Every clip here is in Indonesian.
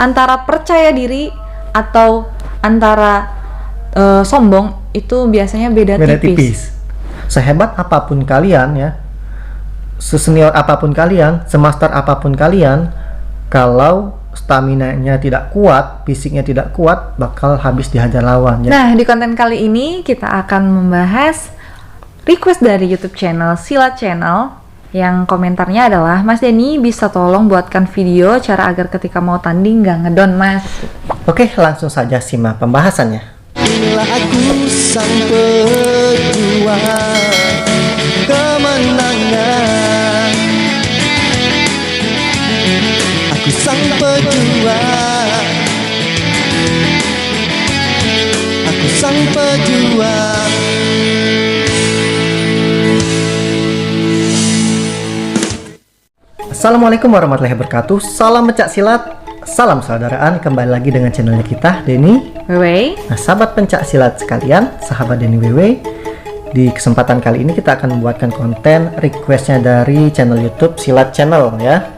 antara percaya diri atau antara sombong itu biasanya beda tipis. Sehebat apapun kalian ya, sesenior apapun kalian, semaster apapun kalian, kalau stamina-nya tidak kuat, fisiknya tidak kuat, bakal habis dihajar lawan ya. Nah, di konten kali ini kita akan membahas request dari YouTube channel Silat Channel yang komentarnya adalah, Mas Denny bisa tolong buatkan video cara agar ketika mau tanding nggak ngedon Mas. Oke, langsung saja simak pembahasannya. Inilah aku sang pejuang kemenangan. Aku sang pejuang. Aku sang pejuang. Assalamualaikum warahmatullahi wabarakatuh. Salam pencak silat, salam saudaraan. Kembali lagi dengan channelnya kita, Denny Wewe. Nah, sahabat pencak silat sekalian, sahabat Denny Wewe. Di kesempatan kali ini kita akan membuatkan konten requestnya dari channel YouTube Silat Channel ya,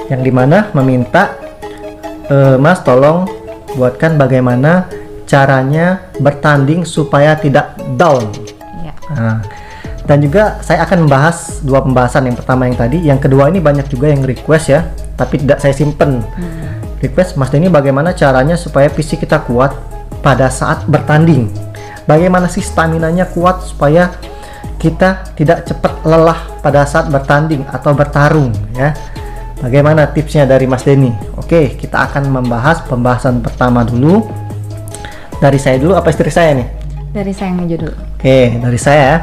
yang dimana meminta Mas tolong buatkan bagaimana caranya bertanding supaya tidak down. Ya. Nah, dan juga saya akan membahas dua pembahasan. Yang pertama yang tadi, yang kedua ini banyak juga yang request ya, tapi tidak saya simpen. Request, Mas Denny bagaimana caranya supaya fisik kita kuat pada saat bertanding? Bagaimana sih staminanya kuat supaya kita tidak cepat lelah pada saat bertanding atau bertarung ya? Bagaimana tipsnya dari Mas Denny? Oke, kita akan membahas pembahasan pertama dulu. Dari saya dulu apa istri saya nih? Dari saya yang maju dulu. Oke, dari saya ya.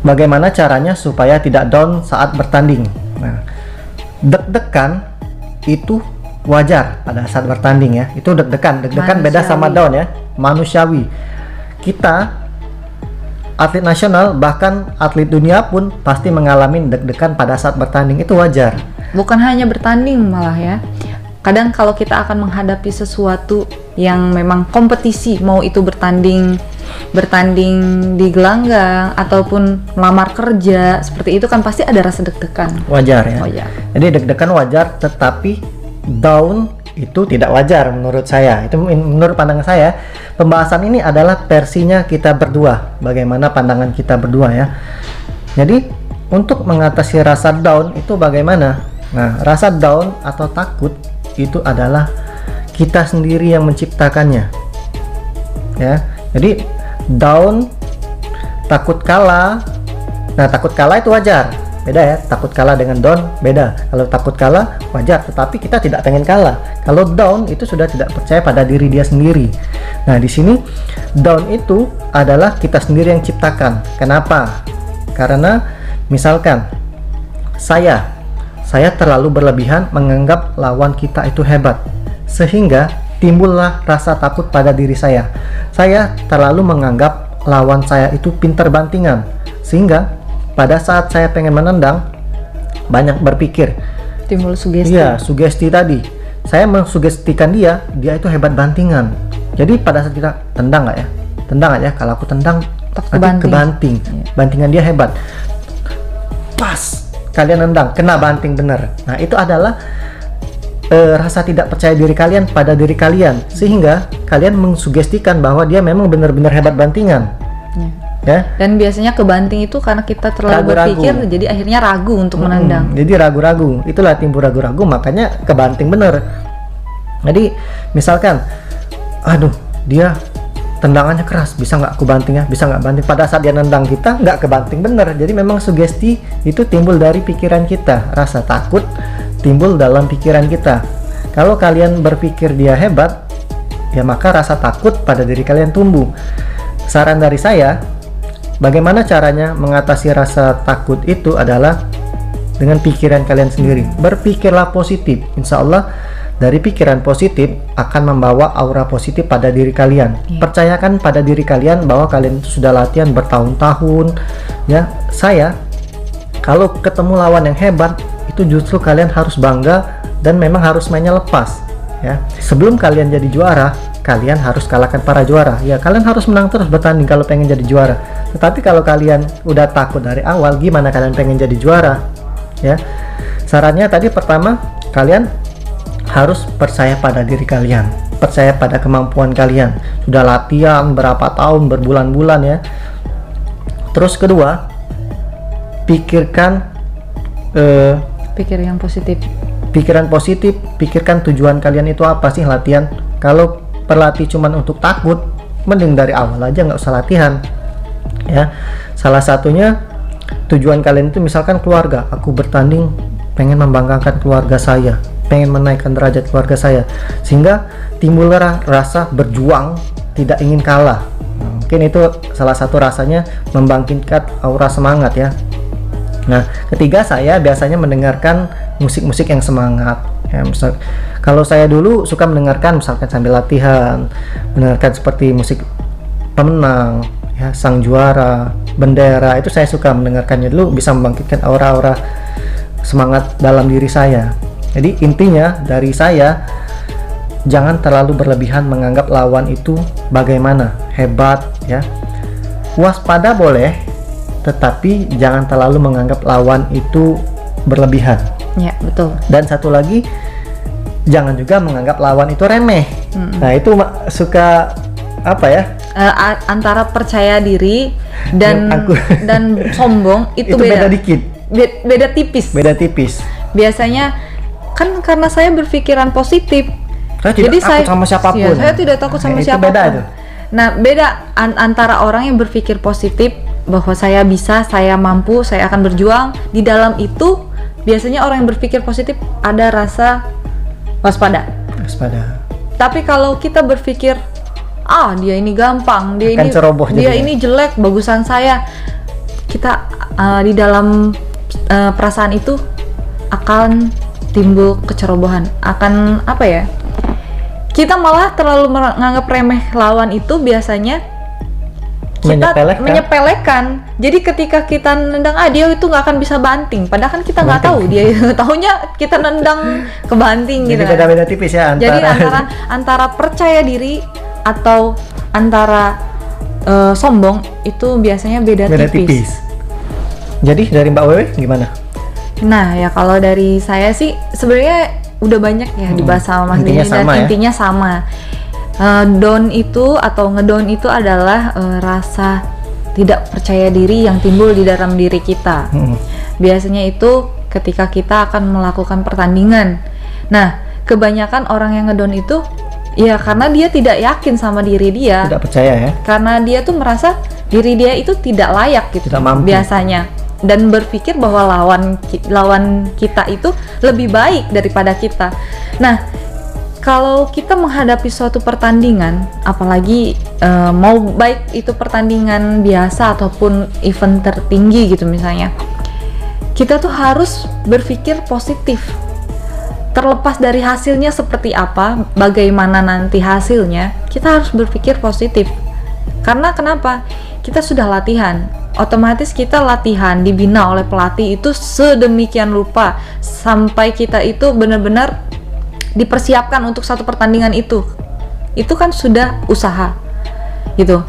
Bagaimana caranya supaya tidak down saat bertanding? Nah, deg-degan itu wajar pada saat bertanding ya. Itu deg-degan beda sama down ya. Manusiawi. Kita atlet nasional bahkan atlet dunia pun pasti mengalami deg-degan pada saat bertanding, itu wajar. Bukan hanya bertanding malah ya. Kadang kalau kita akan menghadapi sesuatu yang memang kompetisi, mau itu bertanding di gelanggang ataupun melamar kerja, seperti itu kan pasti ada rasa deg-degan. Wajar ya. Wajar. Jadi deg-degan wajar, tetapi down itu tidak wajar menurut saya. Itu menurut pandangan saya. Pembahasan ini adalah versinya kita berdua. Bagaimana pandangan kita berdua ya. Jadi untuk mengatasi rasa down itu bagaimana? Nah, rasa down atau takut itu adalah kita sendiri yang menciptakannya. Ya. Jadi down, takut kalah. Nah, takut kalah itu wajar. Beda ya, takut kalah dengan down beda. Kalau takut kalah wajar, tetapi kita tidak pengen kalah. Kalau down itu sudah tidak percaya pada diri dia sendiri. Nah, di sini down itu adalah kita sendiri yang ciptakan. Kenapa? Karena misalkan saya terlalu berlebihan menganggap lawan kita itu hebat, sehingga timbullah rasa takut pada diri saya. Saya terlalu menganggap lawan saya itu pintar bantingan, sehingga pada saat saya pengen menendang, banyak berpikir. Timbul sugesti. Iya, sugesti tadi. Saya mensugestikan dia itu hebat bantingan. Jadi pada saat kita tendang nggak ya? Tendang aja. Kalau aku tendang, nanti kebanting. Iya. Bantingan dia hebat. Pas kalian nendang, kena banting bener. Nah, itu adalah rasa tidak percaya diri kalian pada diri kalian, sehingga kalian mengsugestikan bahwa dia memang benar-benar hebat bantingan. Ya. Dan biasanya kebanting itu karena kita terlalu berpikir, jadi akhirnya ragu untuk menendang. Jadi ragu-ragu, itulah timbul ragu-ragu, makanya kebanting bener. Jadi misalkan, aduh dia tendangannya keras, bisa nggak aku banting ya, bisa nggak banting. Pada saat dia nendang kita nggak kebanting bener. Jadi memang sugesti itu timbul dari pikiran kita. Rasa takut timbul dalam pikiran kita. Kalau kalian berpikir dia hebat, ya maka rasa takut pada diri kalian tumbuh. Saran dari saya, bagaimana caranya mengatasi rasa takut itu adalah dengan pikiran kalian sendiri. Berpikirlah positif. Insya Allah dari pikiran positif akan membawa aura positif pada diri kalian. Percayakan pada diri kalian bahwa kalian sudah latihan bertahun-tahun. Ya, saya kalau ketemu lawan yang hebat, itu justru kalian harus bangga dan memang harus mainnya lepas. Ya, sebelum kalian jadi juara, kalian harus kalahkan para juara. Ya, kalian harus menang terus bertanding kalau pengen jadi juara. Tetapi kalau kalian udah takut dari awal, gimana kalian pengen jadi juara? Ya, sarannya tadi pertama, kalian harus percaya pada diri kalian, percaya pada kemampuan kalian. Sudah latihan berapa tahun, berbulan-bulan ya. Terus kedua, pikirkan Pikir yang positif. pikiran positif, pikirkan tujuan kalian itu apa sih latihan. Kalau berlatih cuman untuk takut, mending dari awal aja nggak usah latihan ya. Salah satunya tujuan kalian itu misalkan keluarga, aku bertanding pengen membanggakan keluarga saya, pengen menaikkan derajat keluarga saya, sehingga timbul rasa berjuang, tidak ingin kalah. Nah, mungkin itu salah satu rasanya membangkitkan aura semangat ya. Nah, ketiga, saya biasanya mendengarkan musik-musik yang semangat ya. Misal kalau saya dulu suka mendengarkan misalkan sambil latihan, mendengarkan seperti musik pemenang ya, sang juara, bendera, itu saya suka mendengarkannya dulu, bisa membangkitkan aura-aura semangat dalam diri saya. Jadi intinya dari saya, jangan terlalu berlebihan menganggap lawan itu bagaimana hebat ya. Waspada boleh, tetapi jangan terlalu menganggap lawan itu berlebihan. Ya, betul. Dan satu lagi, jangan juga menganggap lawan itu remeh. Nah, itu suka apa ya? Antara percaya diri dan dan sombong itu beda dikit. Beda tipis. Beda tipis. Biasanya kan karena saya berpikiran positif. Saya tidak takut sama siapapun. Ya, saya tidak takut sama itu siapapun. Beda itu. Nah, beda antara orang yang berpikir positif bahwa saya bisa, saya mampu, saya akan berjuang. Di dalam itu biasanya orang yang berpikir positif ada rasa waspada. Waspada. Tapi kalau kita berpikir, dia ini gampang, dia akan ini ceroboh dia jadinya. ini jelek, bagusan saya. Kita di dalam perasaan itu akan timbul kecerobohan, akan apa ya? Kita malah terlalu menganggap remeh lawan itu, biasanya kita menyepelekan. Jadi ketika kita nendang, dia itu nggak akan bisa banting, padahal kan kita nggak tahu dia tahunya kita nendang ke banting gitu. Jadi beda-beda tipis ya antara. Jadi antara percaya diri atau antara sombong itu biasanya beda tipis. Jadi dari Mbak Wewe gimana? Nah ya, kalau dari saya sih sebenarnya udah banyak ya dibahas sama Mas Denny, dan intinya sama. Down itu atau ngedown itu adalah rasa tidak percaya diri yang timbul di dalam diri kita. Biasanya itu ketika kita akan melakukan pertandingan. Nah, kebanyakan orang yang ngedown itu ya karena dia tidak yakin sama diri dia. Tidak percaya ya. Karena dia tuh merasa diri dia itu tidak layak gitu. Tidak mampu. Biasanya. Dan berpikir bahwa lawan kita itu lebih baik daripada kita. Nah, kalau kita menghadapi suatu pertandingan, apalagi mau baik itu pertandingan biasa ataupun event tertinggi gitu misalnya, kita tuh harus berpikir positif. Terlepas dari hasilnya seperti apa, bagaimana nanti hasilnya, kita harus berpikir positif. Karena kenapa? Kita sudah latihan, otomatis kita latihan, dibina oleh pelatih itu sedemikian rupa sampai kita itu benar-benar dipersiapkan untuk satu pertandingan itu kan sudah usaha gitu.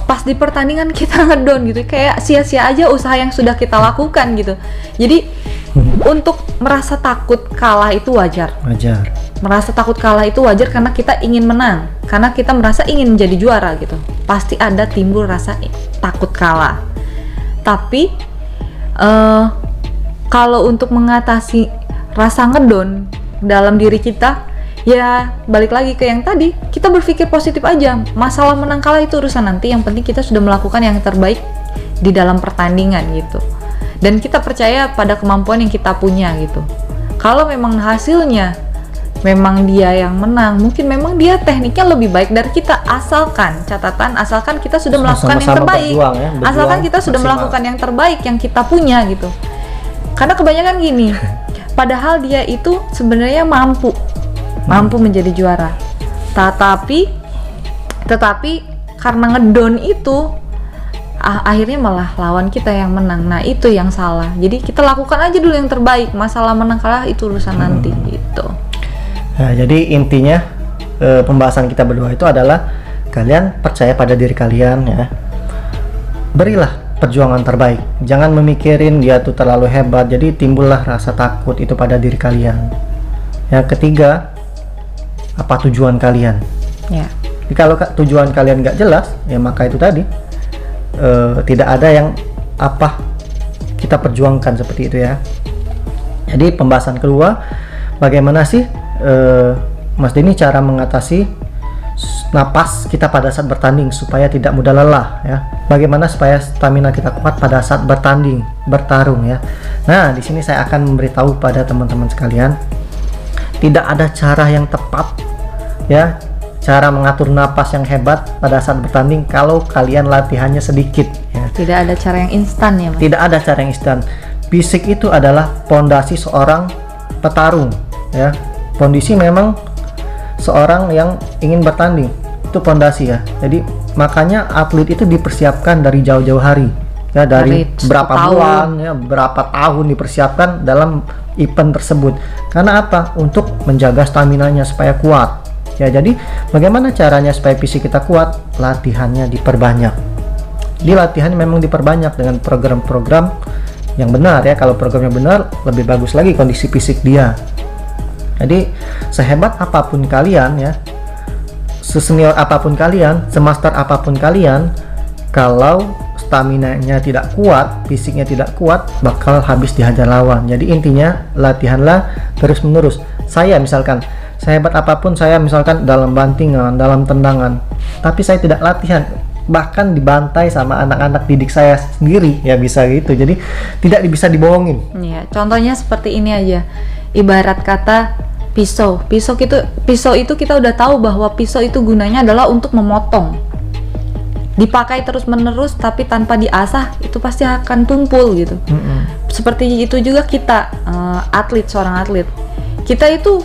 Pas di pertandingan kita ngedown gitu, kayak sia-sia aja usaha yang sudah kita lakukan gitu. Jadi untuk merasa takut kalah itu wajar. Merasa takut kalah itu wajar karena kita ingin menang, karena kita merasa ingin menjadi juara gitu. Pasti ada timbul rasa takut kalah. Tapi kalau untuk mengatasi rasa ngedown dalam diri kita, ya balik lagi ke yang tadi, kita berpikir positif aja. Masalah menang kalah itu urusan nanti, yang penting kita sudah melakukan yang terbaik di dalam pertandingan gitu. Dan kita percaya pada kemampuan yang kita punya gitu. Kalau memang hasilnya memang dia yang menang, mungkin memang dia tekniknya lebih baik dari kita, asalkan kita sudah melakukan yang terbaik. Asalkan kita sudah melakukan yang terbaik yang kita punya gitu. Karena kebanyakan gini, padahal dia itu sebenarnya mampu menjadi juara, tetapi karena ngedown itu akhirnya malah lawan kita yang menang. Nah itu yang salah. Jadi kita lakukan aja dulu yang terbaik, masalah menang kalah itu urusan nanti gitu. Nah, jadi intinya pembahasan kita berdua itu adalah kalian percaya pada diri kalian ya. Berilah perjuangan terbaik. Jangan memikirin dia tuh terlalu hebat, jadi timbullah rasa takut itu pada diri kalian. Yang ketiga, apa tujuan kalian? Ya. Jadi kalau tujuan kalian nggak jelas, ya maka itu tadi tidak ada yang apa kita perjuangkan seperti itu ya. Jadi pembahasan kedua, bagaimana sih Mas Denny cara mengatasi napas kita pada saat bertanding supaya tidak mudah lelah ya. Bagaimana supaya stamina kita kuat pada saat bertanding, bertarung ya. Nah, di sini saya akan memberitahu pada teman-teman sekalian, tidak ada cara yang tepat ya, cara mengatur napas yang hebat pada saat bertanding kalau kalian latihannya sedikit ya. Tidak ada cara yang instan ya, Mas? Tidak ada cara yang instan. Fisik itu adalah pondasi seorang petarung ya. Kondisi memang seorang yang ingin bertanding itu pondasi ya. Jadi makanya atlet itu dipersiapkan dari jauh-jauh hari ya, dari berapa bulan ya, berapa tahun dipersiapkan dalam event tersebut. Karena apa? Untuk menjaga staminanya supaya kuat ya. Jadi bagaimana caranya supaya fisik kita kuat? Latihannya diperbanyak. Di latihan memang diperbanyak dengan program-program yang benar ya. Kalau programnya benar, lebih bagus lagi kondisi fisik dia. Jadi sehebat apapun kalian ya, sesenior apapun kalian, semaster apapun kalian, kalau staminanya tidak kuat, fisiknya tidak kuat, bakal habis dihajar lawan. Jadi intinya latihanlah terus menerus. Saya misalkan, sehebat apapun saya misalkan dalam bantingan, dalam tendangan, tapi saya tidak latihan, bahkan dibantai sama anak-anak didik saya sendiri ya, bisa gitu. Jadi tidak bisa dibohongin ya. Contohnya seperti ini aja, ibarat kata pisau itu kita udah tahu bahwa pisau itu gunanya adalah untuk memotong, dipakai terus menerus tapi tanpa diasah itu pasti akan tumpul gitu. Seperti itu juga kita seorang atlet, kita itu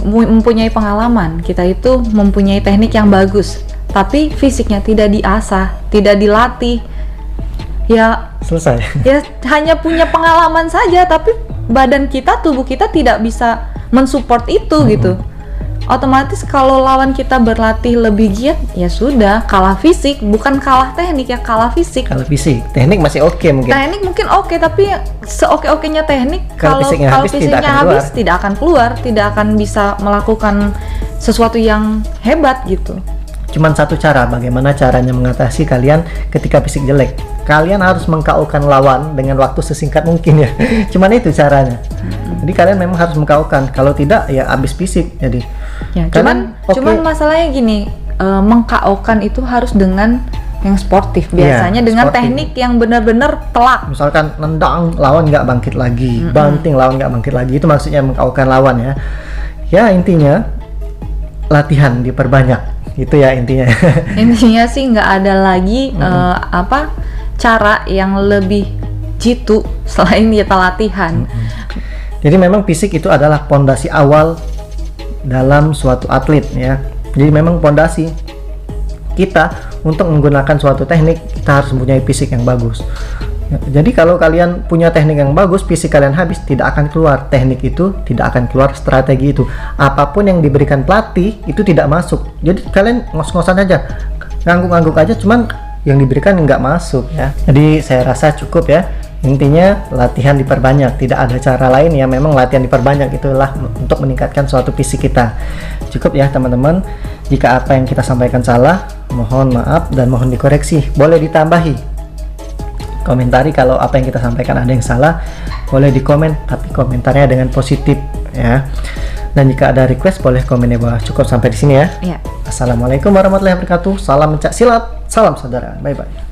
mempunyai pengalaman, kita itu mempunyai teknik yang bagus, tapi fisiknya tidak diasah, tidak dilatih, ya selesai. Ya hanya punya pengalaman saja, tapi badan kita, tubuh kita tidak bisa mensupport itu gitu. Otomatis kalau lawan kita berlatih lebih giat, ya sudah, kalah fisik, bukan kalah teknik ya, kalah fisik. Kalau fisik, teknik masih oke mungkin. Teknik mungkin oke, tapi seoke-okenya teknik kalau fisiknya habis tidak akan keluar, tidak akan bisa melakukan sesuatu yang hebat gitu. Cuman satu cara, bagaimana caranya mengatasi kalian ketika fisik jelek. Kalian harus meng-KO-kan lawan dengan waktu sesingkat mungkin ya. Cuman itu caranya. Jadi kalian memang harus meng-KO-kan. Kalau tidak ya habis fisik. Jadi ya, cuman masalahnya gini, meng-KO-kan itu harus dengan yang sportif. Biasanya dengan sportif, teknik yang benar-benar telak. Misalkan nendang lawan nggak bangkit lagi, banting lawan nggak bangkit lagi. Itu maksudnya meng-KO-kan lawan ya. Ya intinya latihan diperbanyak. Itu ya intinya. Intinya sih nggak ada lagi cara yang lebih jitu selain kita latihan. Jadi memang fisik itu adalah pondasi awal dalam suatu atlet ya. Jadi memang pondasi kita untuk menggunakan suatu teknik, kita harus mempunyai fisik yang bagus. Jadi kalau kalian punya teknik yang bagus, fisik kalian habis, tidak akan keluar teknik itu, tidak akan keluar strategi itu. Apapun yang diberikan pelatih itu tidak masuk. Jadi kalian ngos-ngosan aja, ngangguk-ngangguk aja, cuman yang diberikan nggak masuk ya. Jadi saya rasa cukup ya. Intinya latihan diperbanyak, tidak ada cara lain ya. Memang latihan diperbanyak itulah untuk meningkatkan suatu fisik kita. Cukup ya teman-teman. Jika apa yang kita sampaikan salah, mohon maaf dan mohon dikoreksi. Boleh ditambahi, komentari kalau apa yang kita sampaikan ada yang salah, boleh di komen, tapi komentarnya dengan positif ya. Dan jika ada request boleh komen di bawah. Cukup sampai di sini ya. Iya. Assalamualaikum warahmatullahi wabarakatuh. Salam pencak silat, salam saudara. Bye bye.